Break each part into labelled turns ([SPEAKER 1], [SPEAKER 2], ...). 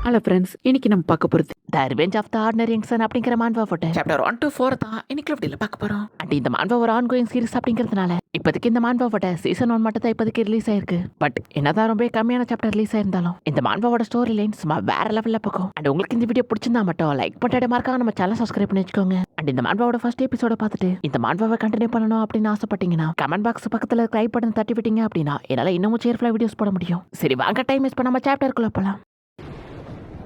[SPEAKER 1] Hello friends, இன்னைக்கு நம்ம பார்க்க போகிறது the revenge of the ordinary youngster அப்படிங்கிற மான்வா போட்டு சாப்டர் 1 to 4 தான் இன்னைக்கு வீடியோல பார்க்க போறோம். அண்ட் இந்த மான்வா ஒரு ஆன்கோயிங் சீரிஸ் அப்படிங்கிறதுனால இப்போதைக்கு இந்த மான்வாவோட சீசன் 1 மட்டும் தான் இப்போதைக்கு ரிலீஸ் ஆயிருக்கு. பட் என்னதான் ரொம்ப கம்மியான சாப்டர் ரிலீஸ் ஆயிருந்தாலும் இந்த மான்வாவோட ஸ்டோரி லைன் சும்மா வேற லெவல்ல போகும். அண்ட் உங்களுக்கு இந்த வீடியோ பிடிச்சிருந்தா மட்டும் லைக் பண்ணிட்டு மறக்காம நம்ம சேனல் சப்ஸ்கிரைப் பண்ணி வச்சுக்கோங்க. அண்ட் இந்த மான்வாவோட ஃபர்ஸ்ட் எபிசோட பார்த்துட்டு இந்த மான்வாவை கண்டினியூ பண்ணணும் அப்படின்னு ஆசைப்பட்டீங்கன்னா கமெண்ட் பாக்ஸ் பக்கத்துல லைக் பட்டன் தட்டி விட்டீங்க அப்படின்னா என்னால இன்னமும் சேர்ஃபுல்லா வீடியோஸ் போட முடியும். சரி வாங்க டைம் வேஸ்ட் பண்ணாம சாப்டருக்குள்ள போலாம்.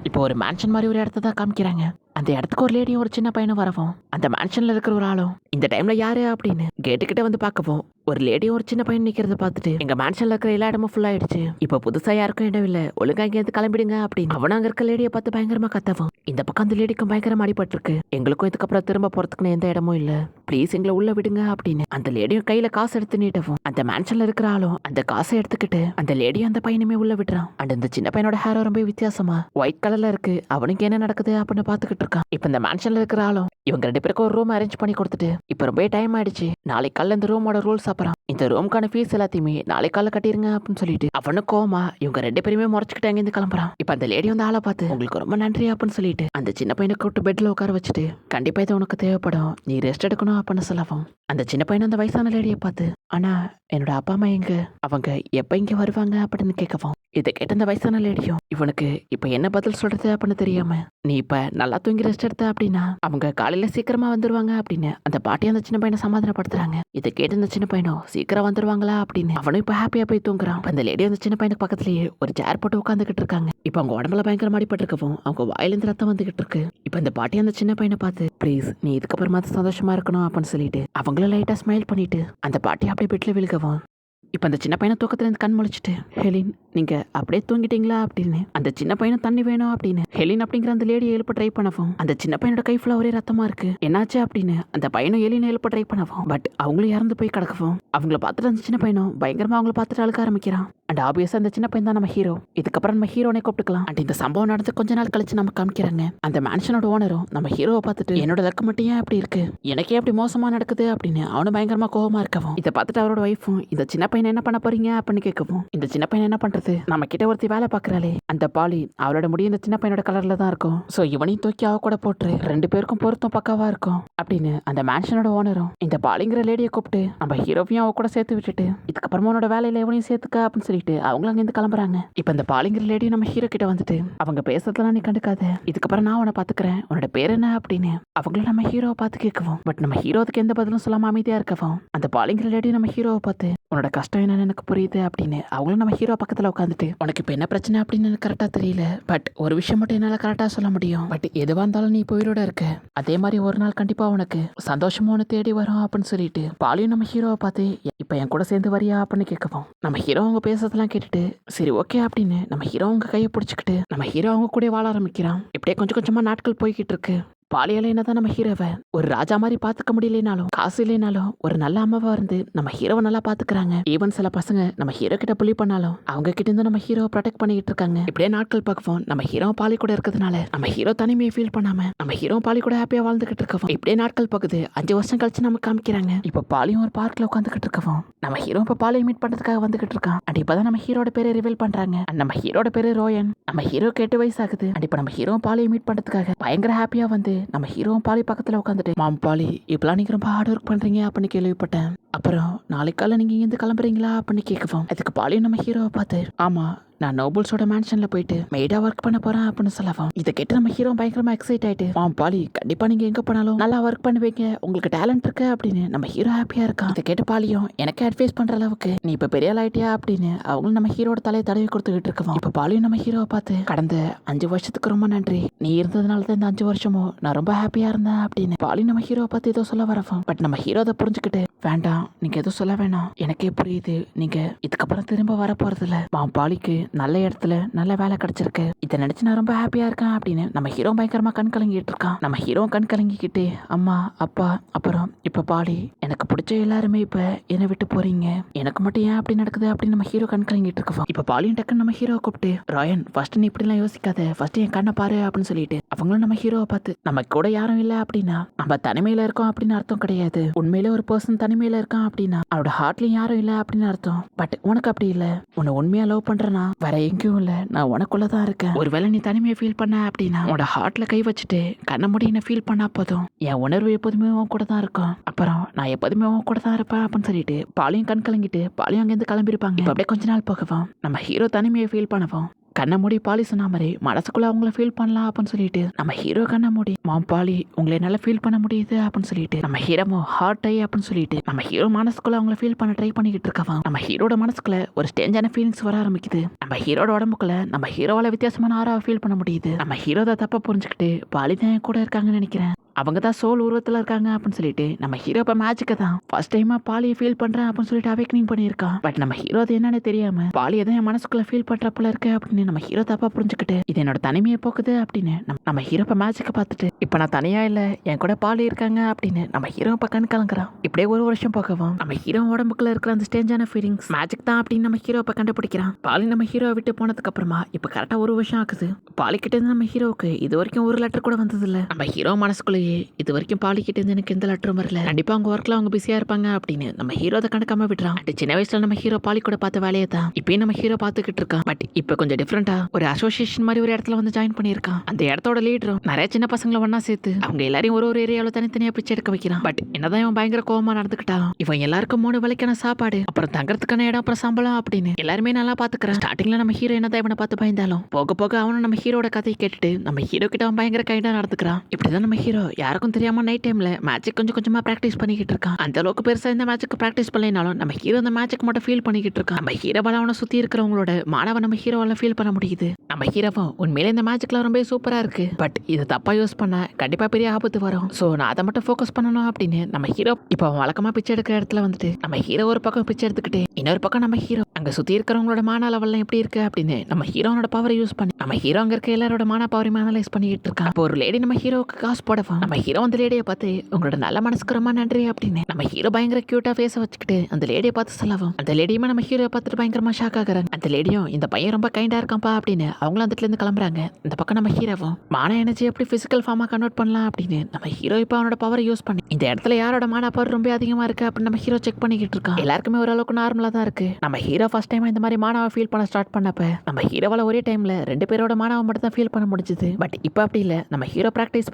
[SPEAKER 1] இப்போ ஒரு மேன்ஷன் மாதிரி ஒரு இடத்த தான் காமிக்கிறாங்க. அந்த இடத்துக்கு ஒரு லேடியும் ஒரு சின்ன பையனும் வரவும் அந்த மேன்ஷன்ல இருக்கிற ஒரு ஆளும் இந்த டைம்ல யாரு அப்படின்னு கேட்டுக்கிட்ட வந்து பார்க்கவும் ஒரு லேடியும் ஒரு சின்ன பையன் நிக்கிறத பார்த்துட்டு எங்க மேன்ஷன்ல இருக்கிற எல்லா இடமும் ஃபுல் ஆயிடுச்சு, இப்போ புதுசா யாருக்கும் இடம் இல்ல, ஒழுங்கா இங்கேருந்து கிளம்பிடுங்க அப்படின்னு அவனும் அங்க இருக்க லேடியை பார்த்து பயங்கரமா கத்தவும் இந்த பக்கம் அந்த லேடிக்கும் பயங்கரமா அடிபட்டு இருக்கு. எங்களுக்கும் இதுக்கப்புறம் திரும்ப போறதுக்குன்னு எந்த இடமும் இல்ல, ப்ளீஸ் எங்களை உள்ள விடுங்க அப்படின்னு அந்த லேடியும் கையில காசு எடுத்து நீட்டவும் அந்த மேன்ஷன்ல இருக்கிற ஆளும் அந்த காசை எடுத்துக்கிட்டு அந்த லேடியும் அந்த பையனுமே உள்ள விடுறான். அண்ட் இந்த சின்ன பையனோட ஹேர் ரொம்ப வித்தியாசமா ஒயிட் கலர்ல இருக்கு. அவனுக்கு என்ன நடக்குது அப்படின்னு பாத்துக்கிட்டு இருக்கான். இப்ப இந்த மேன்ஷன்ல இருக்கிற ஆளும் இவங்க 2 பேருக்கு ஒரு ரூம் அரேஞ்ச் பண்ணி கொடுத்துட்டு இப்ப ரொம்ப டைம் ஆயிடுச்சு, நாளைக்கு காலைல இந்த ரூமோட ரூல்ஸ் அப்புறம் இந்த ரூமுக்கான ஃபீஸ் எல்லாத்தையுமே நாளைக்கு காலைல கட்டிருங்க அப்படின்னு சொல்லிட்டு அவனு கோமா இவங்க 2 பேருமே முறைச்சுக்கிட்டு அங்கிருந்து கிளம்புறான். இப்ப அந்த லேடி வந்து ஆளை பார்த்து உங்களுக்கு ரொம்ப நன்றி அப்படின்னு சொல்லிட்டு அந்த சின்ன பையனை கூப்பிட்டு பெட்ல உட்கார வச்சுட்டு கண்டிப்பா இது உனக்கு தேவைப்படும், நீ ரெஸ்ட் எடுக்கணும் அப்படின்னு சொல்லவும் அந்த சின்ன பையன் அந்த வயசான லேடியை பார்த்து ஆனா என்னோட அப்பா அம்மா எங்க, அவங்க எப்ப இங்க வருவாங்க அப்படின்னு கேட்கவும் இதை கேட்ட அந்த வயசான லேடியும் இவனுக்கு இப்ப என்ன பதில் சொல்றது அப்படின்னு தெரியாம நீ இப்ப நல்லா தூங்கி ரெஸ்ட் எடுத்த அப்படின்னா அவங்க காலையில சீக்கிரமா வந்துருவாங்க அப்படின்னு அந்த பாட்டி அந்த சின்ன பையனை சமாதானப்படுத்துறாங்க. இதை கேட்டு அந்த சின்ன பையனும் சீக்கிரம் வந்துருவாங்களா அப்படின்னு அவனும் இப்ப ஹாப்பியா போய் தூங்குறான். அந்த லேடி அந்த சின்ன பையனுக்கு பக்கத்துலயே ஒரு சேர் போட்டு உட்காந்துக்கிட்டு இருக்காங்க. இப்ப அவங்க உடம்புல பயங்கரமா அடிபட்டிருக்கவும் அவங்க வாயிலிருந்து ரத்தம் வந்துகிட்டு இருக்கு. இப்ப இந்த பாட்டி அந்த சின்ன பையனை பார்த்து ப்ளீஸ் நீ இதுக்கப்புறமா சந்தோஷமா இருக்கணும் அப்படின்னு சொல்லிட்டு அவங்கள லைட்டா ஸ்மைல் பண்ணிட்டு அந்த பாட்டி அப்படியே பெட்ல விழுகவும் இப்ப அந்த சின்ன பையனை தூக்கத்துல இருந்து கண் முழிச்சிட்டு ஹெலின் நீங்க அப்படியே தூங்கிட்டீங்களா அப்படின்னு அந்த சின்ன பையனை தண்ணி வேணும் அப்படின்னு ஹெலின் அப்படிங்கிற அந்த லேடியை எழுப்ப ட்ரை பண்ணவும் அந்த சின்ன பையனோட கை ஃபுல்லா ஒரே ரத்தமா இருக்கு, என்னாச்சு அப்படின்னு அந்த பையனும் எலினை எழுப்ப ட்ரை பண்ணவும் பட் அவங்களும் இறந்து போய் கிடக்கவும் அவங்கள பார்த்துட்டு அந்த சின்ன பையனும் பயங்கரமா அவங்கள பார்த்துட்டு அழுக ஆரம்பிக்கிறான். அண்ட் ஆப்வியஸா அந்த சின்ன பையன் தான் நம்ம ஹீரோ, இதுக்கப்புறம் நம்ம ஹீரோனை கூப்பிட்டுக்கலாம். அண்ட் இந்த சம்பவம் நடந்து கொஞ்ச நாள் கழிச்சு நம்ம காமிக்கிறாங்க. அந்த மேன்ஷனோட ஓனரும் நம்ம ஹீரோவை பார்த்துட்டு என்னோட லக்கு மட்டும் ஏன் அப்படி இருக்கு, எனக்கே அப்படி மோசமா நடக்குது அப்படின்னு அவனும் பயங்கரமா கோவமா இருக்கவும் இதை பார்த்துட்டு அவரோட ஒய்ஃபும் இந்த சின்ன பையனை என்ன பண்ண போறீங்க அப்படின்னு கேட்கவும் இந்த சின்ன பையன் என்ன பண்றது, நம்ம கிட்ட ஒருத்தி வேலை பாக்குறாளே அந்த பாலி அவளோட முடி இந்த சின்ன பையனோட கலர்ல தான் இருக்கும், சோ இவனையும் தூக்கி அவ கூட போட்டு 2 பேருக்கும் பொருத்தம் பக்காவா இருக்கும் அப்படின்னு அந்த மேன்ஷனோட ஓனரும் இந்த பாலிங்கிற லேடியை கூப்பிட்டு நம்ம ஹீரோவையும் அவ கூட சேர்த்து விட்டுட்டு இதுக்கப்புறமா உன்னோட வேலையில எவனையும் சேர்த்துக்க அப்படின்னு சொல்லிட்டு அவங்களும் அங்கிருந்து கிளம்புறாங்க. இப்ப இந்த பாலிங்கிற லேடி நம்ம ஹீரோ கிட்ட வந்துட்டு அவங்க பேசுறதுலாம் நீ கண்டுக்காத, இதுக்கப்புறம் நான் உன்னை பாத்துக்கிறேன், உன்னோட பேர் என்ன அப்படின்னு அவங்களும் நம்ம ஹீரோவை பார்த்து கேட்கவும் பட் நம்ம ஹீரோவுக்கு எந்த பதிலும் சொல்லாம அமைதியா இருக்கவும் அந்த பாலிங்கிற லேடி நம்ம ஹீரோவை பார்த்து உன்னோட கஷ்டம் என்னன்னு எனக்கு புரியுது அப்படின்னு அவங்களும் நம்ம ஹீரோ பக்கத்துல உட்காந்துட்டு உனக்கு இப்ப என்ன பிரச்சனை அப்படின்னு எனக்கு கரெக்டா தெரியல, பட் ஒரு விஷயம் மட்டும் என்னால கரெக்டா சொல்ல முடியும், பட் எதுவா இருந்தாலும் நீ போயிரோட இருக்க, அதே மாதிரி ஒரு நாள் கண்டிப்பா உனக்கு சந்தோஷமும் உன்னை தேடி வரும் அப்படின்னு சொல்லிட்டு பாலியும் நம்ம ஹீரோவை பார்த்து இப்ப என் கூட சேர்ந்து வரியா அப்படின்னு கேட்கவும் நம்ம ஹீரோ அவங்க பேசுறதெல்லாம் கேட்டுட்டு சரி ஓகே அப்படின்னு நம்ம ஹீரோ அவங்க கையை பிடிச்சிக்கிட்டு நம்ம ஹீரோ அவங்க கூட வாழ ஆரம்பிக்கிறான். இப்படியே கொஞ்சம் கொஞ்சமா நாட்கள் போய்கிட்டு இருக்கு. பாலியால என்னதான் நம்ம ஹீரோவை ஒரு ராஜா மாதிரி பாத்துக்க முடியலனாலும் காசு இல்லைனாலும் ஒரு நல்ல அம்மாவா இருந்து நம்ம ஹீரோவை நல்லா பாத்துக்கிறாங்க. ஈவன் சில பசங்க நம்ம ஹீரோ கிட்ட புள்ளி பண்ணாலும் அவங்க கிட்ட இருந்து நம்ம ஹீரோவை ப்ரொடெக்ட் பண்ணிட்டு இருக்காங்க. இப்படியே நாட்கள் பார்க்கவும் நம்ம ஹீரோ பாலி கூட இருக்கிறதுனால நம்ம ஹீரோ தனிமையை ஃபீல் பண்ணாம நம்ம ஹீரோ பாலி கூட ஹாப்பியா வாழ்ந்துகிட்டு இருக்கவும் இப்படியே நாட்கள் பார்க்குது. 5 வருஷம் கழிச்சு நம்ம காமிக்கிறாங்க. இப்ப பாலியும் ஒரு பார்க்ல உட்காந்துக்கிட்டு இருக்கவும் நம்ம ஹீரோ இப்ப பாலியை மீட் பண்றதுக்காக வந்துகிட்டு இருக்கான். அண்ட் இப்பதான் நம்ம ஹீரோட பேரை ரிவீல் பண்றாங்க. அண்ட் நம்ம ஹீரோட பேரு ரோயன். நம்ம ஹீரோக்கு 8 வயசு ஆகுது. அண்ட் இப்ப நம்ம ஹீரோ பாலியை மீட் பண்றதுக்காக பயங்கர ஹாப்பியா வந்து நம்ம ஹீரோ பாலி பக்கத்துல உட்காந்துட்டு மாம் பாலி இப்பெல்லாம் நீங்க ரொம்ப ஹார்ட் ஒர்க் பண்றீங்க அப்படின்னு கேள்விப்பட்டேன், அப்புறம் நாளைக்கு காலைல நீங்க இருந்து கிளம்புறீங்களா அப்படின்னு கேட்கவும் அதுக்கு பாலியும் நம்ம ஹீரோவை பார்த்து ஆமா நான் நோபல்ஸோட மேன்ஷன்ல போயிட்டு மெய்டா ஒர்க் பண்ண போறேன் அப்படின்னு சொல்லவும் இதை கேட்டு நம்ம ஹீரோ பயங்கரமா எக்ஸைட் ஆயிட்டு பாலி கண்டிப்பா நீங்க எங்க போனாலும் நல்லா ஒர்க் பண்ணுவீங்க, உங்களுக்கு டேலண்ட் இருக்கு அப்படின்னு நம்ம ஹீரோ ஹாப்பியா இருக்கான். இதை கேட்டு பாலியும் எனக்கு அட்வைஸ் பண்ற அளவுக்கு நீ இப்ப பெரிய ஆள் ஆயிட்டியா அப்படின்னு அவங்களும் நம்ம ஹீரோட தலையை தடவி கொடுத்துக்கிட்டு இருக்கோம். இப்ப பாலியும் நம்ம ஹீரோவை பார்த்து கடந்த 5 வருஷத்துக்கு ரொம்ப நன்றி, நீ இருந்ததுனால தான் இந்த 5 வருஷமும் நான் ரொம்ப ஹாப்பியா இருந்தேன் அப்படின்னு பாலி நம்ம ஹீரோவை பார்த்து ஏதோ சொல்ல வரவும் பட் நம்ம ஹீரோ அதை புரிஞ்சுக்கிட்டு வேண்டாம் நீங்க எதுவும் சொல்ல வேணாம், எனக்கே புரியுது நீங்க இதுக்கப்புறம் திரும்ப வர போறது இல்ல, பாலிக்கு நல்ல இடத்துல நல்ல வேலை கிடைச்சிருக்கு, இதை நினைச்சு நான் ரொம்ப ஹாப்பியா இருக்கேன் அப்படின்னு நம்ம ஹீரோ பயங்கரமா கண் கலங்கிட்டு இருக்கான். நம்ம ஹீரோ கண் கலங்கிக்கிட்டே அம்மா அப்பா அப்புறம் இப்ப பாலி எனக்கு பிடிச்ச எல்லாருமே இப்ப என்னை விட்டு போறீங்க, எனக்கு மட்டும் ஏன் அப்படி நடக்குது அப்படின்னு நம்ம ஹீரோ கண் கலங்கிட்டு இருக்கோம். இப்ப பாலியும் டக்குன்னு நம்ம ஹீரோ கூப்பிட்டு ராயன் ஃபர்ஸ்ட் நீ இப்படி எல்லாம் யோசிக்காத, ஃபர்ஸ்ட் என் கண்ணை பாரு அப்படின்னு சொல்லிட்டு அவங்களும் நம்ம ஹீரோவை பார்த்து நம்ம கூட யாரும் இல்ல அப்படின்னா நம்ம தனிமையில இருக்கோம் அப்படின்னு அர்த்தம் கிடையாது, உண்மையில ஒரு பர்சன் தனிமையில இருக்கான் இருக்கான் அப்படின்னா அவனோட ஹார்ட்லயும் யாரும் இல்ல அப்படின்னு அர்த்தம். பட் உனக்கு அப்படி இல்ல. உன்னை உண்மையா லவ் பண்றேன்னா வேற எங்கேயும் இல்ல, நான் உனக்குள்ளதான் இருக்கேன். ஒருவேளை நீ தனிமையை ஃபீல் பண்ண அப்படின்னா உன்னோட ஹார்ட்ல கை வச்சுட்டு கண்ண மூடி என்ன ஃபீல் பண்ணா போதும். என் உணர்வு எப்போதுமே உன் கூட தான் இருக்கும். அப்புறம் நான் எப்போதுமே உன் கூட தான் இருப்பேன் அப்படின்னு சொல்லிட்டு பாலியும் கண் கலங்கிட்டு பாலியும் அங்கேருந்து கிளம்பிருப்பாங்க. இப்ப அப்படியே கொஞ்ச நாள் போகவும் நம்ம ஹீரோ தனிமையை ஃபீல் பண்ணவும் கண்ணை மூடி பாலி சொன்ன மாதிரி மனசுக்குள்ள அவங்கள ஃபீல் பண்ணலாம் அப்படின்னு சொல்லிட்டு நம்ம ஹீரோ கண்ணை மூடி மாம் பாலி உங்களை நல்லா ஃபீல் பண்ண முடியுது அப்படின்னு சொல்லிட்டு நம்ம ஹீரோமோ ஹார்ட் ஐ அப்படின்னு சொல்லிட்டு நம்ம ஹீரோ மனசுக்குள்ள அவங்கள ஃபீல் பண்ண ட்ரை பண்ணிக்கிட்டு இருக்கவன் நம்ம ஹீரோட மனசுக்குள்ள ஒரு ஸ்டேஞ்சான ஃபீலிங்ஸ் வர ஆரம்பிக்குது. நம்ம ஹீரோட உடம்புக்குள்ள நம்ம ஹீரோவால வித்தியாசமான ஆறாவை ஃபீல் பண்ண முடியுது. நம்ம ஹீரோ தான் தப்பா புரிஞ்சுக்கிட்டு பாலி தான் கூட இருக்காங்கன்னு நினைக்கிறேன், அவங்க தான் சோல் உருவத்தில் இருக்காங்க அப்படின்னு சொல்லிட்டு நம்ம ஹீரோ இப்போ மேட்சுக்கு தான் ஃபர்ஸ்ட் டைமா பாலியை ஃபீல் பண்றேன் அப்படின்னு சொல்லிட்டு அவேக்கனிங் பண்ணியிருக்கான். பட் நம்ம ஹீரோ அது என்னன்னு தெரியாம பாலியை தான் என் மனசுக்குள்ள ஃபீல் பண்ற போல இருக்கு அப்படின்னு நம்ம ஹீரோ தப்பா புரிஞ்சுக்கிட்டு இது என்னோட தனிமையை போக்குது அப்படின்னு நம்ம ஹீரோ இப்போ மேட்சுக்கு பார்த்துட்டு இப்போ நான் தனியா இல்ல என் கூட பாலி இருக்காங்க அப்படின்னு நம்ம ஹீரோ இப்போ கண் கலங்குறான். இப்படியே ஒரு வருஷம் போகவும் நம்ம ஹீரோ உடம்புக்குள்ள இருக்கிற அந்த ஸ்டேஞ்சான ஃபீலிங்ஸ் மேஜிக் தான் அப்படின்னு நம்ம ஹீரோ இப்போ கண்டுபிடிக்கிறான். பாலி நம்ம ஹீரோ விட்டு போனதுக்கு அப்புறமா இப்போ கரெக்டா ஒரு வருஷம் ஆகுது. பாலி கிட்ட இருந்து நம்ம ஹீரோவுக்கு இது வரைக்கும் ஒரு லெட்டர் கூட வந்தது இல்ல. நம்ம ஹீரோ மனசுக்குள்ளேயே இது வரைக்கும் பாலிக்கிட்டு இருந்து எனக்கு எந்த லெட்டரும் வரல, கண்டிப்பா அவங்க ஒர்க்ல அவங்க பிஸியா இருப்பாங்க அப்படின்னு நம்ம ஹீரோ அதை கணக்காம விடுறான். சின்ன வயசுல நம்ம ஹீரோ பாலி கூட பார்த்த வேலையை தான் இப்பயும் நம்ம ஹீரோ பார்த்துக்கிட்டு இருக்கான். பட் இப்ப கொஞ்சம் டிஃப்ரெண்டா ஒரு அசோசியேஷன் மாதிரி ஒரு இடத்துல வந்து ஜாயின் பண்ணியிருக்கான். அந்த இடத்தோட லீடரும் நிறைய சின்ன பசங்களை ஒன்னா சேர்த்து அவங்க எல்லாரையும் ஒரு ஏரியாவில தனித்தனியா பிச்சை எடுக்க வைக்கிறான். பட் என்னதான் இவன் பயங்கர கோவமா நடந்துக்கிட்டாலும் இவன் எல்லாருக்கும் 3 வேளைக்கான சாப்பாடு அப்புறம் தங்கறதுக்கான இடம் அப்புறம் சம்பளம் அப்படின்னு எல்லாருமே நல்லா பாத்துக்கிறான். ஸ்டார்டிங்ல நம்ம ஹீரோ என்னதான் இவனை பார்த்து பயந்தாலும் போக போக அவனும் நம்ம ஹீரோட கதையை கேட்டுட்டு நம்ம ஹீரோ கிட்ட அவன் பயங்கர கைண்டா நடந்துக்கிறான். இப்படிதான் நம்ம ஹீரோ யாருக்கும் தெரியாம நைட் டைம்ல மேட்சிக் கொஞ்சம் கொஞ்சமா பிராக்டிஸ் பண்ணிக்கிட்டு இருக்கான். அந்த அளவுக்கு பெருசா இந்த மேட்சுக்கு பிராக்டிஸ் பண்ணலைனாலும் நம்ம ஹீரோ அந்த மேட்சுக்கு மட்டும் ஃபீல் பண்ணிக்கிட்டு இருக்கான். நம்ம ஹீரோவால அவனை சுத்தி இருக்கிறவங்களோட மாணவன் நம்ம ஹீரோவால ஃபீல் பண்ண முடியுது. நம்ம ஹீரோவும் உண்மையிலே இந்த மேட்சுக்குலாம் ரொம்ப சூப்பரா இருக்கு, பட் இது தப்பா யூஸ் பண்ண கண்டிப்பா பெரிய ஆபத்து வரும். சோ நான் அதை மட்டும் ஃபோக்கஸ் பண்ணணும் அப்படின்னு நம்ம ஹீரோ இப்போ வழக்கமா பிச்சை எடுக்கிற இடத்துல வந்துட்டு நம்ம ஹீரோ ஒரு பக்கம் பிச்சை எடுத்துக்கிட்டு இன்னொரு பக்கம் நம்ம ஹீரோ அங்க சுத்தி இருக்கிறவங்களோட மான லெவல்லாம் எப்படி இருக்கு அப்படின்னு நம்ம ஹீரோனோட பவரை யூஸ் பண்ணி நம்ம ஹீரோ அங்க இருக்க எல்லாரோட மான பவரையும் அனலைஸ் பண்ணிட்டு இருக்கான். அப்போ ஒரு லேடி நம்ம ஹீரோவுக்கு காசு போடவும் நம்ம ஹீரோ அந்த லேடியை பார்த்து உங்களோட நல்ல மனசுக்கு ரொம்ப நன்றி அப்படின்னு நம்ம ஹீரோ பயங்கர கியூட்டா ஃபேஸை வச்சுக்கிட்டு அந்த லேடியை பார்த்து சொல்லவும் அந்த லேடியுமே நம்ம ஹீரோ பார்த்துட்டு பயங்கரமா ஷாக் ஆகுறாங்க. அந்த லேடியும் இந்த பையன் ரொம்ப கைண்டா இருக்கான்ப்பா அப்படின்னு அவங்களும் அந்த இடத்துல இருந்து கிளம்புறாங்க. இந்த பக்கம் நம்ம ஹீரோவும் மான எனர்ஜி எப்படி பிசிக்கல் ஃபார்மா கன்வெர்ட் பண்ணலாம் அப்படின்னு நம்ம ஹீரோ இப்போ அவனோட பவரை யூஸ் பண்ணி இந்த இடத்துல யாரோட மான பவர் ரொம்ப அதிகமா இருக்கு அப்படின்னு நம்ம ஹீரோ செக் பண்ணிக்கிட்டு இருக்கான். எல்லாருக்குமே ஓரளவுக்கு நார்மலா தான் இருக்கு. நம்ம ஹீரோ ஃபர்ஸ்ட் டைம் இந்த மாதிரி மானாவை ஃபீல் பண்ண ஸ்டார்ட் பண்ணப்ப நம்ம ஹீரோவால ஒரே டைம்ல 2 பேரோட மானாவை மட்டும் தான் ஃபீல் பண்ண முடிஞ்சது. பட் இப்போ அப்படி இல்ல, நம்ம ஹீரோ பிராக்டிஸ்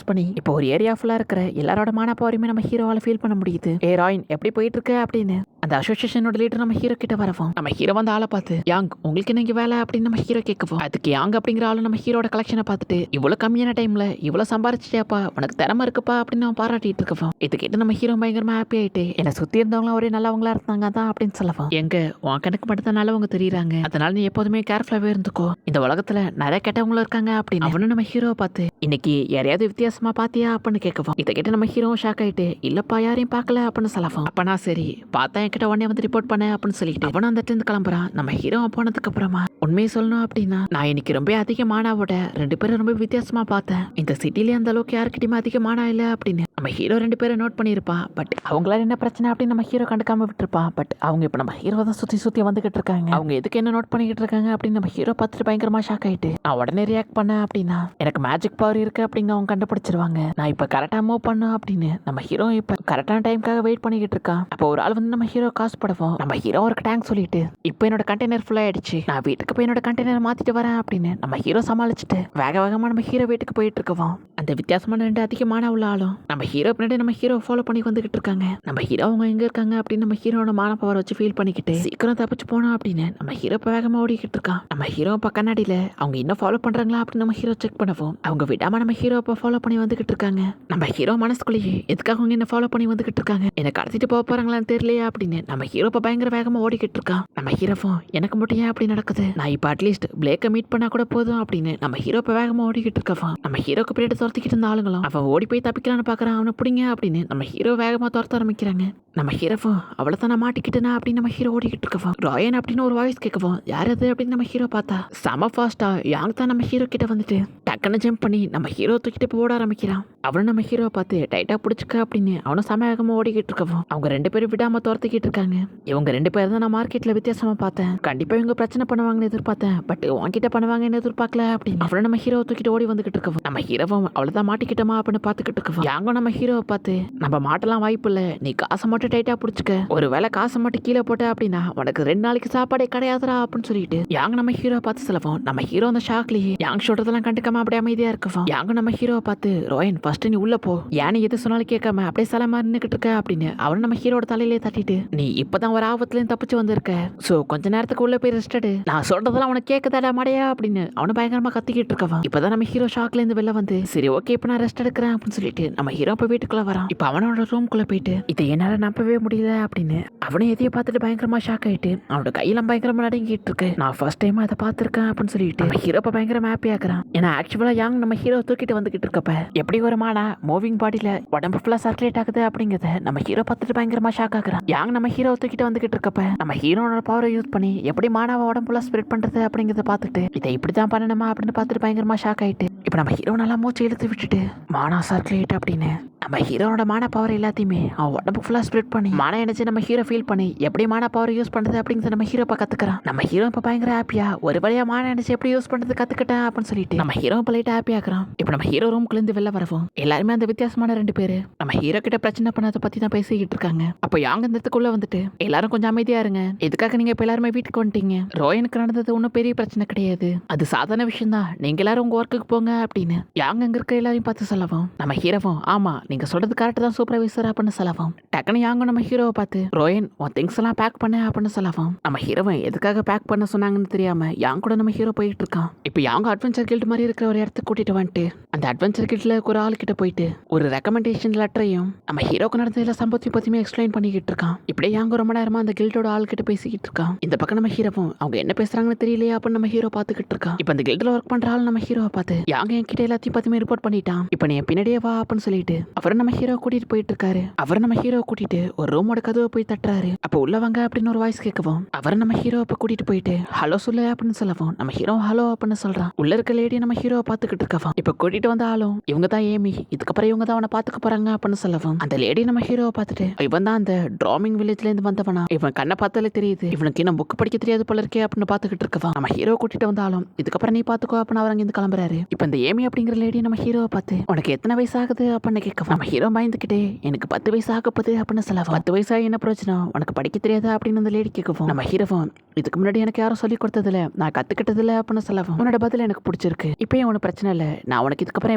[SPEAKER 1] பண்ணி இப்போ ஒரு ஏரியா ஃபுல்லா இருக்கிற எல்லாரோட மான பவரையுமே நம்ம ஹீரோவால ஃபீல் பண்ண முடியுது. ஏ ராயின் எப்படி போயிட்டு இருக்கு அப்படின்னு அந்த அசோசியேஷனோட லீடர் நம்ம ஹீரோ கிட்ட வரவும் நம்ம ஹீரோ வந்து ஆளை பார்த்து யாங் உங்களுக்கு என்ன வேலை அப்படின்னு நம்ம ஹீரோ கேட்கவும் அதுக்கு யாங் அப்படிங்கிற ஆளு நம்ம ஹீரோட கலெக்ஷனை பார்த்துட்டு இவ்வளவு கம்மியான டைம்ல இவ்வளவு சம்பாரிச்சிட்டியாப்பா உனக்கு திறமை இருக்குப்பா அப்படின்னு அவன் பாராட்டிட்டு இருக்கவும் இது கேட்டு நம்ம ஹீரோ பயங்கரமா ஹாப்பி ஆயிட்டு என்ன சுத்தி இருந்தவங்களும் ஒரே நல்லவங்களா இருந்தாங்க தான் அப்படின்னு சொல்லவும் எங்க உன் கணக்கு மட்டும் தான் நல்லவங்க தெரியுறாங்க, அதனால நீ எப்போதுமே கேர்ஃபுல்லாவே இருந்துக்கோ, இந்த உலகத்துல நிறைய கெட்டவங்களும் இருக்காங்க அப்படின்னு அவனு நம்ம ஹீரோ பார்த்து இன்னைக்கு யாரையாவது வித்தியாசமா பாத்தியா அப்படின்னு கேட்கவும் இதை கேட்டு நம்ம ஹீரோ ஷாக் ஆயிட்டு இல்லப்பா யாரையும் பார்க்கல அப்படின்னு சொல்லவும் அப்பனா சரி பார்த்தா என்கிட்ட உடனே வந்து ரிப்போர்ட் பண்ண அப்படின்னு சொல்லிட்டு அவனும் அந்த இடத்துல இருந்து கிளம்புறான். நம்ம ஹீரோ போனதுக்கு அப்புறமா உண்மையை சொல்லணும் அப்படின்னா நான் இன்னைக்கு ரொம்ப அதிகமானாவோட 2 பேரும் ரொம்ப வித்தியாசமா பார்த்தேன். இந்த சிட்டிலே அந்த அளவுக்கு யாருக்கிட்டயுமே அதிகமானா இல்ல அப்படின்னு நம்ம ஹீரோ 2 பேரும் நோட் பண்ணியிருப்பான். பட் அவங்களால என்ன பிரச்சனை அப்படின்னு நம்ம ஹீரோ கண்டுக்காம விட்டுருப்பான். பட் அவங்க இப்ப நம்ம ஹீரோ தான் சுத்தி வந்துகிட்டு இருக்காங்க. அவங்க எதுக்கு என்ன நோட் பண்ணிக்கிட்டு இருக்காங்க அப்படின்னு நம்ம ஹீரோ பார்த்துட்டு பயங்கரமா ஷாக் ஆயிட்டு நான் உடனே ரியாக்ட் பண்ணேன் அப்படின்னா எனக்கு மேஜிக் பவர் இருக்கு அப்படிங்க அவங்க கண்டுபிடிச்சிருவாங்க, நான் இப்ப கரெக்டா மூவ் பண்ண அப்படின்னு நம்ம ஹீரோ இப்ப கரெக்டான டைம்காக வெயிட் பண்ணிக்கிட்டு இருக்கான். அப்போ ஒரு ஆள் வந்து நம்ம ஹீரோ காசு படுவோம் நம்ம ஹீரோ ஒரு டேங்க் சொல்லிட்டு இப்போ என்னோட கண்டெய்னர் ஃபுல் ஆயிடுச்சு, நான் வீட்டுக்கு போய் என்னோட கண்டெய்னர் மாத்திட்டு வரேன் அப்படின்னு நம்ம ஹீரோ சமாளிச்சுட்டு வேகமா நம்ம ஹீரோ வீட்டுக்கு போயிட்டு இருக்கோம். அந்த வித்தியாசமான 2 அதிகமான உள்ள ஆளும் நம்ம ஹீரோ பின்னாடி நம்ம ஹீரோ ஃபாலோ பண்ணி வந்துகிட்டு இருக்காங்க. நம்ம ஹீரோ அவங்க எங்க இருக்காங்க அப்படின்னு நம்ம ஹீரோட மான பவர் வச்சு ஃபீல் பண்ணிக்கிட்டு சீக்கிரம் தப்பிச்சு போனோம் அப்படின்னு நம்ம ஹீரோ வேகமா ஓடிக்கிட்டு இருக்கான். நம்ம ஹீரோ இப்ப கண்ணாடியில அவங்க இன்னும் ஃபாலோ பண்றாங்களா அப்படின்னு நம்ம ஹீரோ செக் பண்ணுவோம். அவங்க விடாம நம்ம ஹீரோ இப்ப ஃபாலோ பண்ணி வந்துகிட்டு இருக்காங்க. நம்ம ஹீரோ மனசுக்குள்ளேயே எதுக்காக அவங்க என்ன ஃபாலோ பண்ணி வந்துகிட்டு இருக்காங்க, என்ன கடத்திட்டு போக போறாங்களான்னு தெரியலையா அப்படின்னு நம்ம ஹீரோ இப்ப பயங்கர வேகமா ஓடிக்கிட்டு இருக்கான். நம்ம ஹீரோவும் எனக்கு மட்டும் ஏன் அப்படி நடக்குது, நான் இப்ப அட்லீஸ்ட் பிளேக்கை மீட் பண்ணா கூட போதும் அப்படின்னு நம்ம ஹீரோ இப்ப வேகமா ஓடிக்கிட்டு இருக்கோம். நம்ம ஹீரோக்கு பின்னாடி துரத்திக்கிட்டு இருந்த ஆளுங்களும் அவன் ஓடி போய் தப்பிக்கலான்னு பாக்குறான், அவனை பிடிங்க அப்படின்னு நம்ம ஹீரோ வேகமா துரத்த ஆரம்பிக்கிறாங்க. நம்ம ஹீரோவும் அவ்வளவுதான் நான் மாட்டிக்கிட்டேனா அப்படின்னு நம்ம ஹீரோ ஓடிக்கிட்டு இருக்கோம். ராயன் அப்படின்னு ஒரு வாய்ஸ் கேட்கவும் யார் அது அப்படின்னு நம்ம ஹீரோ பார்த்தா செம ஃபாஸ்டா யாங் தான் நம்ம ஹீரோ கிட்ட வந்துட்டு டக்குன்னு ஜம்ப் பண்ணி நம்ம ஹீரோ தூக்கிட்டு போய் ஓட ஆரம்பிக்கிறான். அவனும் நம்ம ஹீரோவை பார்த்து டைட்டா பிடிச்சிக்க அப்படின்னு அவனும் சமயகமா ஓடிக்கிட்டு இருக்கவும் அவங்க 2 பேரும் விடாம துரத்திக்கிட்டு இருக்காங்க. இவங்க 2 பேர் தான் நான் மார்க்கெட்ல வித்தியாசமா பார்த்தேன். கண்டிப்பா இவங்க பிரச்சனை பண்ணுவாங்கன்னு எதிர்பார்த்தேன், பட் உன்கிட்ட பண்ணுவாங்கன்னு எதிர்பார்க்கல அப்படின்னு அவனை நம்ம ஹீரோவை தூக்கிட்டு ஓடி வந்துகிட்டு இருக்கவும் நம்ம ஹீரோவும் அவ்வளவுதான் மாட்டிக்கிட்டோமா அப்படின்னு பார்த்துக்கிட்டு இருக்கவும் யாங்க நம்ம ஹீரோவை பார்த்து நம்ம மாட்டலாம் வாய்ப்பு இல்ல, நீ காசை மட்டும் டைட்டா பிடிச்சிக்க, ஒருவேளை காசை மட்டும் கீழே போட்ட அப்படின்னா உனக்கு 2 நாளைக்கு சாப்பாடே கிடையாதுரா அப்படின்னு சொல்லிட்டு யாங்க நம்ம ஹீரோவை பார்த்து சொல்லவும் நம்ம ஹீரோ அந்த ஷாக்லயே யாங் சொல்றதெல்லாம் கண்டுக்காம அப்படியே அமைதியா இருக்கவும் யாங்க நம்ம ஹீரோவை பார்த்து ரோயன் ஃபர்ஸ்ட் நீ உள்ள போ, யானை எது சொன்னாலும் கேட்காம அப்படியே சலமா நின்னுக்கிட்டு இருக்க அப்படின்னு அவன் நம்ம ஹீரோட தலையிலே தட்டிட்டு நீ இப்பதான் ஒரு ஆபத்துல தப்பிச்சு வந்திருக்க, சோ கொஞ்ச நேரத்துக்கு உள்ள போய் ரெஸ்ட் எடு, நான் சொல்றதெல்லாம் உனக்கு கேட்கதாடா மடையா அப்படின்னு அவனு பயங்கரமா கத்திக்கிட்டு இருக்கவன். இப்பதான் நம்ம ஹீரோ ஷாக்ல இருந்து வெளில வந்து சரி ஓகே இப்ப நான் ரெஸ்ட் எடுக்கிறேன் அப்படின்னு சொல்லிட்டு நம்ம ஹீரோ இப்ப வீட்டுக்குள்ள வரான். இப்ப அவனோட ரூம்குள்ள போயிட்டு இதை என்னால நம்பவே முடியல அப்படின்னு அவனை எதையும் பார்த்துட்டு பயங்கரமா ஷாக் ஆயிட்டு அவனோட கையெல்லாம் பயங்கரமா நடுங்கிட்டு இருக்கு. நான் ஃபர்ஸ்ட் டைம் அதை பார்த்திருக்கேன் அப்படின்னு சொல்லிட்டு நம்ம ஹீரோ பயங்கரமா ஹாப்பி ஆக்குறான். ஏன்னா ஆக்சுவலா யாங் நம்ம ஹீரோ தூக்கிட்டு வந்துகிட்டு இருக்கப்ப எப்படி ஒரு மானா மூவிங் பாடியில உடம்பு ஃபுல்லா சர்க்குலேட் ஆகுது அப்படிங்கறத நம்ம ஹீரோ பார்த்துட்டு பயங்கரமா ஷாக் ஆகுறான். யாங் நம்ம ஹீரோ தூக்கிட்டு வந்துகிட்டு இருக்கப்ப நம்ம ஹீரோனோட பவரை யூஸ் பண்ணி எப்படி மானாவை உடம்புல ஸ்ப்ரெட் பண்றது அப்படிங்கறத பார்த்துட்டு இதை இப்படிதான் பண்ணணுமா அப்படின்னு பார்த்துட்டு பயங்கரமா ஷாக் ஆயிட்டு இப்ப நம்ம ஹீரோ நல்லா மூச்சு இழுத்து விட்டுட்டு மானா சர்க்குலேட் அப்படின்னு நம்ம ஹீரோனோட மான பவர் எல்லாத்தையுமே அவன் உடம்பு ஃபுல்லா ஸ்ப்ரெட் பண்ணி மான எனர்ஜி நம்ம ஹீரோ ஃபீல் பண்ணி எப்படி மான பவர் யூஸ் பண்றது அப்படிங்கறத நம்ம ஹீரோ கத்துக்கிறான். நம்ம ஹீரோ இப்ப பயங்கர ஹாப்பியா ஒரு வழியா மான எனர்ஜி எப்படி யூஸ் பண்றது கத்துக்கிட்டேன் அப்படின்னு சொல்லிட்டு நம்ம ஹீரோ லைட்டா ஹாப்பி ஆக்குறான். இப்ப நம்ம ஹீரோ ரூம்குள்ள இருந்து வெளில வரவும் எல்லாருமே அந்த வித்தியாசமான 2 பேரு நம்ம ஹீரோ கிட்ட பிரச்சனை பண்ணதை பத்தி தான் பேசிக்கிட்டு இருக்காங்க. அப்போ யாங்க இந்த இடத்துக்குள்ள வந்துட்டு எல்லாரும் கொஞ்சம் அமைதியா இருங்க, எதுக்காக நீங்க இப்ப எல்லாருமே வீட்டுக்கு வந்துட்டீங்க, ரோயனுக்கு நடந்தது ஒன்னும் பெரிய பிரச்சனை கிடையாது, அது சாதாரண விஷயம் தான், நீங்க எல்லாரும் உங்க ஒர்க்குக்கு போங்க அப்படின்னு யாங்க அங்க இருக்க எல்லாரையும் பார்த்து சொல்லவும் நம்ம ஹீரோவும் ஆமா நீங்க சொல்றது கரெக்ட் தான் சூப்பர்வைசர் அப்படின்னு சொல்லவும் டக்குனு யாங்க நம்ம ஹீரோவை பார்த்து ரோயன் உன் திங்ஸ் எல்லாம் பேக் பண்ண அப்படின்னு சொல்லவும் நம்ம ஹீரோவை எதுக்காக பேக் பண்ண சொன்னாங்கன்னு தெரியாம யாங்க கூட நம்ம ஹீரோ போயிட்டு இருக்கான். இப்போ யாங்க அட்வென்ச்சர் கில்ட் மாதிரி இருக்கிற ஒரு இடத்துக்கு கூட்டிட்டு வந்துட்டு அந்த அட்வென்ச்சர் கில்ட்ல ஒரு ஆள் கிட்ட போயிட்டு ஒரு ரெக்கமெண்டேஷன் லெட்டரையும் நம்ம ஹீரோக்கு நடந்ததுல சம்பவத்தை பத்தியுமே எக்ஸ்பிளைன் பண்ணிக்கிட்டு இருக்கான். இப்படியே யாங்க ரொம்ப நேரமா அந்த கில்டோட ஆள் கிட்ட பேசிக்கிட்டு இருக்கான். இந்த பக்கம் நம்ம ஹீரோவும் அவங்க என்ன பேசுறாங்கன்னு தெரியலையா அப்படின்னு நம்ம ஹீரோ பாத்துக்கிட்டு இருக்கான். இப்போ அந்த கில்ட்ல ஒர்க் பண்ற ஆள் நம்ம ஹீரோவை பார்த்து யாங்க என்கிட்ட எல்லாத்தையும் பத்தியுமே ரிப்போர்ட் பண்ணிட்டான், இப்போ நீ பின்னாடியே வா அப்படின்னு சொல்லிட்டு அவர் நம்ம ஹீரோ கூட்டிட்டு போயிட்டு இருக்காரு. அவர் நம்ம ஹீரோ கூட்டிட்டு ஒரு ரூமோட கதவை போய் தட்டுறாரு. அப்ப உள்ள வாங்க அப்படின்னு ஒரு வாய்ஸ் கேட்கவும் அவர் நம்ம ஹீரோ கூட்டிட்டு போயிட்டு ஹலோ சொல்லு அப்படின்னு சொல்லவும் நம்ம ஹீரோ ஹலோ அப்படின்னு சொல்றான். உள்ள இருக்க லேடி நம்ம ஹீரோவை பாத்துக்கிட்டு இருக்கவும் இப்ப கூட்டிட்டு வந்த ஆளும் இவங்க தான் ஏமி, இதுக்கப்புறம் இவங்க தான் அவனை பாத்துக்க போறாங்க அப்படின்னு சொல்லவும் அந்த லேடி நம்ம ஹீரோவை பார்த்துட்டு இவன் தான் அந்த டிராமிங் வில்லேஜ்ல இருந்து வந்தவனா, இவன் கண்ணை பார்த்தாலே தெரியுது இவனுக்கு இன்னும் புக் படிக்க தெரியாது போல இருக்கே அப்படின்னு பாத்துக்கிட்டு இருக்கவா நம்ம ஹீரோ கூட்டிட்டு வந்தாலும் இதுக்கப்புறம் நீ பாத்துக்கோ அப்படின்னு அவர் அங்கிருந்து கிளம்புறாரு. இப்ப இந்த ஏமி அப்படிங்கிற லேடி நம்ம ஹீரோவை பார்த்து உனக்கு எத்தனை வயசு ஆகுது அப்படின்னு கேட்கவும் நம்ம ஹீரோ பயந்துக்கிட்டே எனக்கு 10 வயசு ஆகப்போகுது அப்படின்னு சொல்லவும் 10 வயசா என்ன பிரச்சனை உனக்கு படிக்க தெரியாதா அப்படின்னு அந்த லேடி கேட்கவும் நம்ம ஹீரோவும் இதுக்கு முன்னாடி எனக்கு யாரும் சொல்லி கொடுத்ததில்ல, நான் கத்துக்கிட்டதில்ல அப்படின்னு சொல்லவும் உன்னோட பதில் எனக்கு பிடிச்சிருக்கு, இப்பயும் உனக்கு பிரச்சனை இல்லை, நான் உனக்கு இதுக்கப்புறம்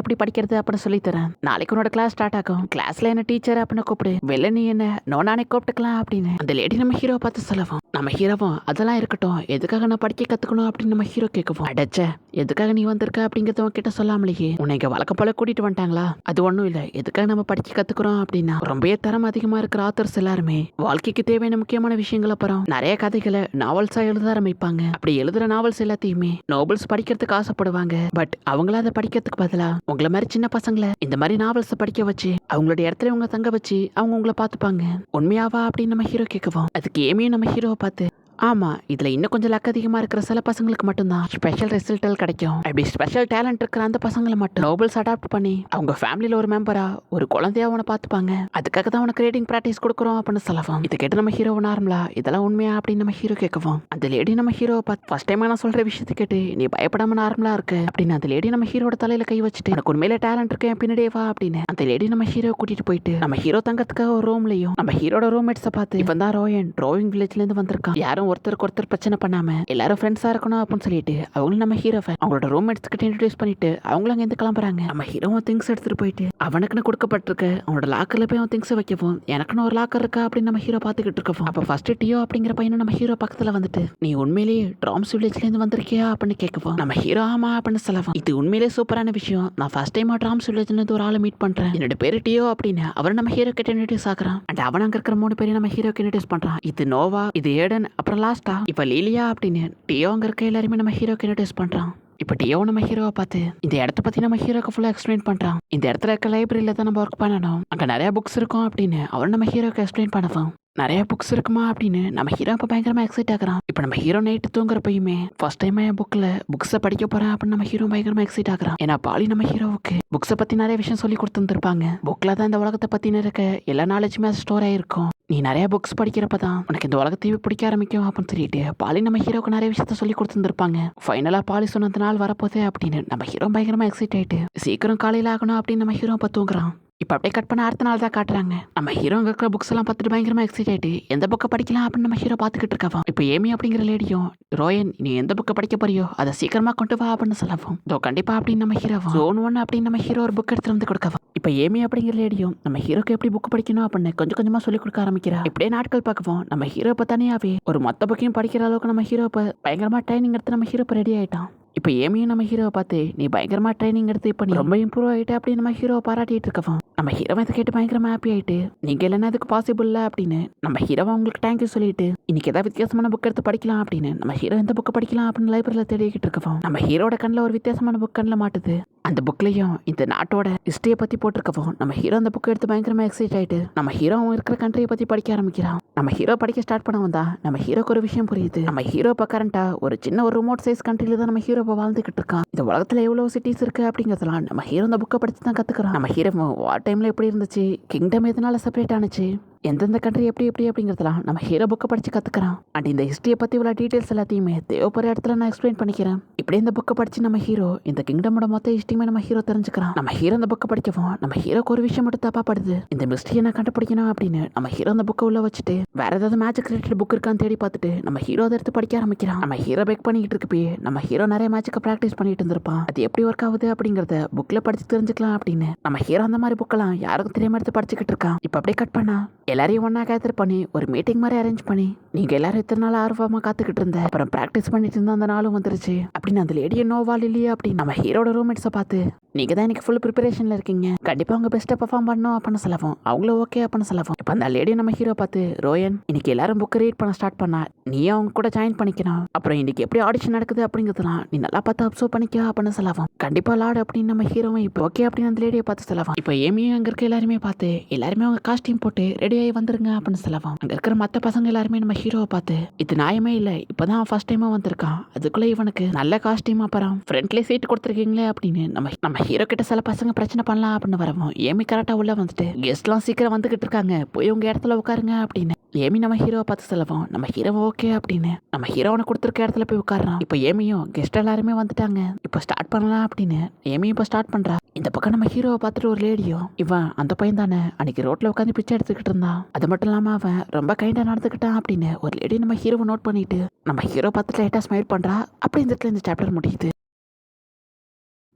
[SPEAKER 1] எப்படி படிக்கிறது அப்படின்னு சொல்லி தரேன், நாளைக்கு உன்னோட கிளாஸ் ஸ்டார்ட் ஆகும், கிளாஸ்ல என்ன டீச்சர் அப்படின்னு கூப்பிடு, வெளில நீ என்ன நானே கூப்பிட்டுக்கலாம் அப்படின்னு அந்த லேடி நம்ம ஹீரோ பார்த்து சொல்லவும் நம்ம ஹீரோவும் அதெல்லாம் இருக்கட்டும் எதுக்காக நான் படிக்க கத்துக்கணும் அப்படின்னு நம்ம ஹீரோ கேட்கவும் அடைச்ச எதுக்காக நீ வந்திருக்க அப்படிங்கறத உன்கிட்ட சொல்லாமலேயே உன்னை இங்க வழக்கம் போல கூட்டிட்டு வந்துட்டாங்களா, அது ஒண்ணும் இல்ல, எதுக்காக நம்ம படிக்க கத்துக்கிறோம் அப்படின்னா ரொம்பவே தரம் அதிகமா இருக்கிற ஆத்தர்ஸ் எல்லாருமே வாழ்க்கைக்கு தேவையான முக்கியமான விஷயங்கள் அப்புறம் நிறைய கதைகளை நாவல்ஸா எழுத ஆரம்பிப்பாங்க. அப்படி எழுதுற நாவல்ஸ் எல்லாத்தையுமே நோபல்ஸ் படிக்கிறதுக்கு ஆசைப்படுவாங்க. பட் அவங்கள அதை படிக்கிறதுக்கு பதிலா உங்களை மாதிரி சின்ன பசங்களை இந்த மாதிரி நாவல்ஸ் படிக்க வச்சு அவங்களுடைய இடத்துல உங்க தங்க வச்சு அவங்க உங்களை பார்த்துப்பாங்க. உண்மையாவா அப்படின்னு நம்ம ஹீரோ கேட்கவும் அதுக்கு ஏமியும் நம்ம ஹீரோவை பார்த்து ஆமா இதுல இன்னும் கொஞ்சம் லக் அதிகமா இருக்கிற சில பசங்களுக்கு மட்டும்தான் ஸ்பெஷல் ரிசல்ட்கள் கிடைக்கும், அப்படி ஸ்பெஷல் டேலண்ட் இருக்கிற அந்த பசங்களை மட்டும் நோபல்ஸ் அடாப்ட் பண்ணி அவங்க ஃபேமிலியில ஒரு மெம்பரா ஒரு குழந்தையா அவனை பார்த்துப்பாங்க, அதுக்காக தான் அவனுக்கு ரீடிங் பிராக்டிஸ் கொடுக்குறோம் அப்படின்னு சொல்லவும் இதை கேட்டு நம்ம ஹீரோ நார்மலா இதெல்லாம் உண்மையா அப்படின்னு நம்ம ஹீரோ கேட்கவும் அந்த லேடி நம்ம ஹீரோவை பார்த்து ஃபர்ஸ்ட் டைம் நான் சொல்ற விஷயத்தை கேட்டு நீ பயப்படாம நார்மலா இருக்கு அப்படின்னு அந்த லேடி நம்ம ஹீரோட தலையில கை வச்சுட்டு எனக்கு உண்மையில டேலண்ட் இருக்கு என் பின்னாடியே வா அப்படின்னு அந்த லேடி நம்ம ஹீரோ கூட்டிட்டு போயிட்டு நம்ம ஹீரோ தங்கத்துக்காக ஒரு ரூம்லயும் நம்ம ஹீரோட ரூம்மேட்ஸை பார்த்து இவன் தான் ரோயன் டிராவிங் வில்லேஜ்ல இருந்து வந்திருக்கான், யாரும் ஒருத்தருக்கு ஒருத்தர் பிரச்சனை பண்ணாம எல்லாரும் ஃப்ரெண்ட்ஸா இருக்கணும் அப்படின்னு சொல்லிட்டு அவங்களும் நம்ம ஹீரோவை அவங்களோட ரூம்மேட்ஸ் கிட்ட இன்ட்ரோடியூஸ் பண்ணிட்டு அவங்களும் அங்க இருந்து கிளம்புறாங்க. நம்ம ஹீரோவும் திங்ஸ் எடுத்துட்டு போயிட்டு அவனுக்குன்னு கொடுக்கப்பட்டிருக்க அவனோட லாக்கர்ல போய் அவன் திங்ஸ் வைக்கவும் எனக்குன்னு ஒரு லாக்கர் இருக்கா அப்படின்னு நம்ம ஹீரோ பாத்துக்கிட்டு இருக்கோம். அப்ப ஃபர்ஸ்ட் டியோ அப்படிங்கிற பையனும் நம்ம ஹீரோ பக்கத்துல வந்துட்டு நீ உண்மையிலேயே டிராம்ஸ் வில்லேஜ்ல இருந்து வந்திருக்கியா அப்படின்னு கேட்கவும் நம்ம ஹீரோ ஆமா அப்படின்னு சொல்லவும் இது உண்மையிலேயே சூப்பரான விஷயம், நான் ஃபர்ஸ்ட் டைம் டிராம்ஸ் வில்லேஜ்ல இருந்து ஒரு ஆளை மீட் பண்றேன், என்னோட பேரு டியோ அப்படின்னு அவர் நம்ம ஹீரோ கிட்ட இன்ட்ரோடியூஸ் ஆகுறான். அண்ட் அவன் அங்க இருக்கிற 3 பேரையும் நம்ம ஹீரோக்கு இன்ட்ரோடியூஸ் பண்றான். இது நோவா, இது ஏடன், அப்புறம் லாஸ்டா இப்ப லீலியா அப்படின்னு டியோ அங்க இருக்க எல்லாருமே நம்ம ஹீரோக்கு இன்ட்ரோடியூஸ் பண்றான். இப்ப டியோ நம்ம ஹீரோவை பார்த்து இந்த இடத்த பத்தி நம்ம ஹீரோக்கு ஃபுல்லா எக்ஸ்பிளைன் பண்றான். இந்த இடத்துல இருக்க லைப்ரரியில தான் நம்ம ஒர்க் பண்ணணும், அங்க நிறைய புக்ஸ் இருக்கும் அப்படின்னு அவர் நம்ம ஹீரோக்கு எக்ஸ்பிளைன் பண்ணுவோம். நிறைய புக்ஸ் இருக்குமா அப்படின்னு நம்ம ஹீரோ இப்போ பயங்கரமா எக்ஸைட் ஆகுறான். இப்போ நம்ம ஹீரோ நைட்டு தூங்குறப்பயுமே ஃபர்ஸ்ட் டைம் என் புக்கில் புக்ஸை படிக்க போறேன் அப்படின்னு நம்ம ஹீரோ பயங்கரமா எக்ஸைட் ஆகுறான். ஏன்னா பாலி நம்ம ஹீரோவுக்கு புக்ஸை பத்தி நிறைய விஷயம் சொல்லி கொடுத்துருப்பாங்க. புக்ல தான் இந்த உலகத்தை பத்தின இருக்க எல்லா நாலேஜுமே அது ஸ்டோர் ஆயிருக்கும். நீ நிறைய புக்ஸ் படிக்கிறப்ப தான் உனக்கு இந்த உலகத்தையே பிடிக்க ஆரம்பிக்கும் அப்படின்னு சொல்லிட்டு பாலி நம்ம ஹீரோக்கு நிறைய விஷயத்த சொல்லி கொடுத்துருப்பாங்க. ஃபைனலா பாலி சொன்ன நாள் வரப்போதே அப்படின்னு நம்ம ஹீரோ பயங்கரமா எக்ஸைட் ஆயிட்டு சீக்கிரம் காலையில் ஆகணும் அப்படின்னு நம்ம ஹீரோ இப்போ தூங்குறான். இப்போ அப்படியே கட் பண்ண அடுத்த நாள் தான் காட்டுறாங்க. நம்ம ஹீரோ அங்கே இருக்கிற புக்ஸ் எல்லாம் பார்த்துட்டு பயங்கரமா எக்ஸைட் ஆயிட்டு எந்த புக்கை படிக்கலாம் அப்படின்னு நம்ம ஹீரோ பார்த்துக்கிட்டு இருக்கவா. இப்போ ஏமி அப்படிங்கிற லேடியும் ரோயன் நீ எந்த புக்கை படிக்க போறியோ அதை சீக்கிரமா கொண்டு வா அப்படின்னு சொல்லவும் இதோ கண்டிப்பா அப்படின்னு நம்ம ஹீரோ ஜோன் 1 அப்படின்னு நம்ம ஹீரோ ஒரு புக் எடுத்து வந்து கொடுக்கவா. இப்போ ஏமி அப்படிங்கிற லேடியும் நம்ம ஹீரோக்கு எப்படி புக் படிக்கணும் அப்படின்னு கொஞ்சம் கொஞ்சமா சொல்லி கொடுக்க ஆரம்பிக்கிறா. இப்படியே நாட்கள் பார்க்கவும் நம்ம ஹீரோ இப்போ தனியாவே ஒரு மொத்த புக்கையும் படிக்கிற அளவுக்கு நம்ம ஹீரோ இப்போ பயங்கரமா ட்ரைனிங் எடுத்து நம்ம ஹீரோ இப்போ ரெடி ஆயிட்டான். இப்போ ஏமியும் நம்ம ஹீரோவை பார்த்து நீ பயங்கரமா ட்ரைனிங் எடுத்து இப்போ நீ ரொம்ப இம்ப்ரூவ் ஆகிட்டு அப்படின்னு நம்ம ஹீரோவை பாராட்டிட்டு இருக்கவும் நம்ம ஹீரோவை இதை கேட்டு பயங்கரமா ஹாப்பி ஆயிட்டு நீங்க இல்லைன்னா இதுக்கு பாசிபிள் இல்லை அப்படின்னு நம்ம ஹீரோவை உங்களுக்கு தேங்க்யூ சொல்லிட்டு இன்னைக்கு ஏதாவது வித்தியாசமான புக் எடுத்து படிக்கலாம் அப்படின்னு நம்ம ஹீரோ எந்த புக்கை படிக்கலாம் அப்படின்னு லைப்ரரியில் தேடிக்கிட்டு இருக்கவும் நம்ம ஹீரோட கண்ணில் ஒரு வித்தியாசமான புக் கண்ணில் மாட்டுது. அந்த புக்லையும் இந்த நாட்டோட ஹிஸ்டரியை பத்தி போட்டிருக்கவும் நம்ம ஹீரோ அந்த புக் எடுத்து பயங்கரமா எக்ஸைட் ஆயிட்டு நம்ம ஹீரோ இருக்கிற கண்ட்ரியை பத்தி படிக்க ஆரம்பிக்கிறான். நம்ம ஹீரோ படிக்க ஸ்டார்ட் பண்ண வந்தா நம்ம ஹீரோக்கு ஒரு விஷயம் புரியுது. நம்ம ஹீரோ இப்போ கரண்டா ஒரு சின்ன ஒரு ரிமோட் சைஸ் கண்ட்ரியில தான் நம்ம ஹீரோ இப்போ வாழ்ந்துகிட்டு இருக்கான். இந்த உலகத்துல எவ்வளவு சிட்டிஸ் இருக்கு அப்படிங்கிறதுலாம் நம்ம ஹீரோ அந்த புக்கை படிச்சு தான் கத்துக்கிறான். நம்ம ஹீரோ வார் டைம்ல எப்படி இருந்துச்சு, கிங்டம் எதனால செப்பரேட் ஆனிச்சு, எந்தெந்த கண்ட்ரி எப்படி எப்படி அப்படிங்கிறதுலாம் நம்ம ஹீரோ புக்கை படிச்சு கத்துக்கிறான். அண்ட் இந்த ஹிஸ்டரியை பத்தி உள்ள டீடைல்ஸ் எல்லாத்தையுமே தேவைப்படுற இடத்துல நான் எக்ஸ்பிளைன் பண்ணிக்கிறேன். இப்படி இந்த புக்கை படிச்சு நம்ம ஹீரோ இந்த கிங்டமோட மொத்த ஹிஸ்டரியுமே நம்ம ஹீரோ தெரிஞ்சுக்கிறான். நம்ம ஹீரோ இந்த புக்கை படிக்கவும் நம்ம ஹீரோக்கு ஒரு விஷயம் மட்டும் தப்பா படுது. இந்த மிஸ்டரியை நான் கண்டுபிடிக்கணும் அப்படின்னு நம்ம ஹீரோ அந்த புக்கை உள்ள வச்சுட்டு வேற ஏதாவது மேஜிக் ரிலேட்டட் புக் இருக்கான்னு தேடி பார்த்துட்டு நம்ம ஹீரோ அதை எடுத்து படிக்க ஆரம்பிக்கிறான். நம்ம ஹீரோ பேக் பண்ணிக்கிட்டு இருக்கப்பே நம்ம ஹீரோ நிறைய மேட்சுக்கு ப்ராக்டிஸ் பண்ணிட்டு இருந்திருப்பான். அது எப்படி ஒர்க் ஆகுது அப்படிங்கறத புக்ல படிச்சு தெரிஞ்சுக்கலாம் அப்படின்னு நம்ம ஹீரோ அந்த மாதிரி புக்கெல்லாம் யாருக்கும் தெரியாம எடுத்து படிச்சுக்கிட்டு இருக்கான். இப்போ அப்படியே கட் பண்ணா எல்லாரையும் ஒன்னா கேதர் பண்ணி ஒரு மீட்டிங் மாதிரி அரேஞ்ச் பண்ணி நீங்க எல்லாரும் இத்தனை நாள் ஆர்வமா காத்துக்கிட்டு இருந்த அப்புறம் பிராக்டிஸ் பண்ணிட்டு இருந்த அந்த நாளும் வந்துருச்சு அப்படின்னு அந்த லேடியை நோவால் இல்லையா அப்படின்னு நம்ம ஹீரோட ரூம்மேட்ஸை பார்த்து நீங்க தான் எனக்கு ஃபுல் ப்ரிப்பரேஷன்ல இருக்கீங்க, கண்டிப்பா உங்க பெஸ்ட்டை பெர்ஃபார்ம் பண்ணணும் அப்படின்னு சொல்லவும் அவங்களும் ஓகே அப்படின்னு சொல்லவும் இப்போ அந்த லேடியை நம்ம ஹீரோ பார்த்து ரோயன் இன்னைக்கு எல்லாரும் புக்கை ரீட் பண்ண ஸ்டார்ட் பண்ணா நீயே அவங்க கூட ஜாயின் பண்ணிக்கணும், அப்புறம் இன்னைக்கு எப்படி ஆடிஷன் நடக்குது அப்படிங்கிறதுலாம் நீ நல்லா பார்த்து அப்சர்வ் பண்ணிக்க அப்படின்னு சொல்லவும் கண்டிப்பா லாடு அப்படின்னு நம்ம ஹீரோவும் இப்போ ஓகே அப்படின்னு அந்த லேடியை பார்த்து சொல்லவும் இப்போ ஏமியும் அங்க இருக்க எல்லாருமே பார்த்து எல்லாருமே அவங்க காஸ்டியூம் போட்டு ரெடி ஆகி வந்துருங்க அப்படின்னு சொல்லவும் அங்க இருக்கிற மற்ற பசங்க எல்லாருமே நம்ம ஹீரோவை பார்த்து இது நியாயமே இல்லை, இப்பதான் ஃபர்ஸ்ட் டைமா வந்திருக்கான், அதுக்குள்ள இவனுக்கு நல்ல காஸ்டியூம் அப்புறம் ஃப்ரண்ட்லேயே சீட் கொடுத்துருக்கீங்களே அப்படின்னு நம்ம ஹீரோ கிட்ட சில பசங்க பிரச்சனை பண்ணலாம் அப்படின்னு வரவும் ஏமி கரெக்டா உள்ள வந்துட்டு கெஸ்ட்லாம் சீக்கிரம் வந்துகிட்டு இருக்காங்க போய் உங்க இடத்துல உட்காருங்க அப்படின்னு ஏமி நம்ம ஹீரோவை பார்த்து சொல்லவும் நம்ம ஹீரோ ஓகே அப்படின்னு நம்ம ஹீரோனை கொடுத்துருக்க இடத்துல போய் உட்காடுறான். இப்போ ஏமியும் கெஸ்ட் எல்லாருமே வந்துட்டாங்க இப்போ ஸ்டார்ட் பண்ணலாம் அப்படின்னு ஏமியும் இப்போ ஸ்டார்ட் பண்றா. இந்த பக்கம் நம்ம ஹீரோவை பார்த்துட்டு ஒரு லேடியும் இவன் அந்த பையன் தானே அன்னைக்கு ரோட்ல உட்காந்து பிச்சை எடுத்துக்கிட்டு இருந்தான், அது மட்டும் இல்லாம அவன் ரொம்ப கைண்டா நடந்துக்கிட்டான் அப்படின்னு ஒரு லேடி நம்ம ஹீரோவை நோட் பண்ணிட்டு நம்ம ஹீரோ பார்த்துட்டு லைட்டா ஸ்மைல் பண்றா. அப்படி இந்த சாப்டர் முடியுது.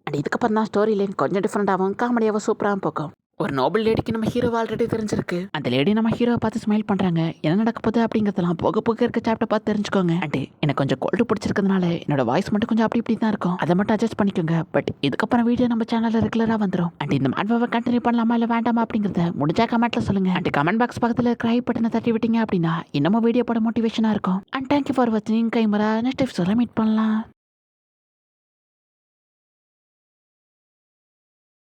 [SPEAKER 1] அண்ட் இதுக்கப்புறம் தான் ஸ்டோரி லைன் கொஞ்சம் டிஃப்ரெண்டாகவும் காமெடியாகவும் சூப்பராகவும் போகும். ஒரு நோபல் லேடிக்கு நம்ம ஹீரோ ஆல்ரெடி தெரிஞ்சிருக்கு, அந்த லேடி நம்ம ஹீரோவை பார்த்து ஸ்மைல் பண்றாங்க, என்ன நடக்க போகுது அப்படிங்கிறதெல்லாம் போக போக இருக்க சாப்டர் பார்த்து தெரிஞ்சுக்கோங்க. அண்ட் எனக்கு கொஞ்சம் கோல்டு பிடிச்சிருக்கிறதுனால என்னோட வாய்ஸ் மட்டும் கொஞ்சம் அப்படி இப்படி தான் இருக்கும், அதை மட்டும் அட்ஜஸ்ட் பண்ணிக்கோங்க. பட் இதுக்கப்புறம் வீடியோ நம்ம சேனல்ல ரெகுலரா வந்துடும். அண்ட் இந்த மேட்வாவை கண்டினியூ பண்ணலாமா இல்லை வேண்டாமா அப்படிங்கிறத முடிஞ்சா கமெண்ட்ல சொல்லுங்க. அண்ட் கமெண்ட் பாக்ஸ் பக்கத்தில் இருக்கிற ஐ பட்டனை தட்டி விட்டீங்க அப்படின்னா இன்னமும் வீடியோ போட மோட்டிவேஷனா இருக்கும். அண்ட் தேங்க்யூ ஃபார் வாட்சிங். கைமரா நெக்ஸ்ட் எபிசோட மீட் பண்ணலாம்.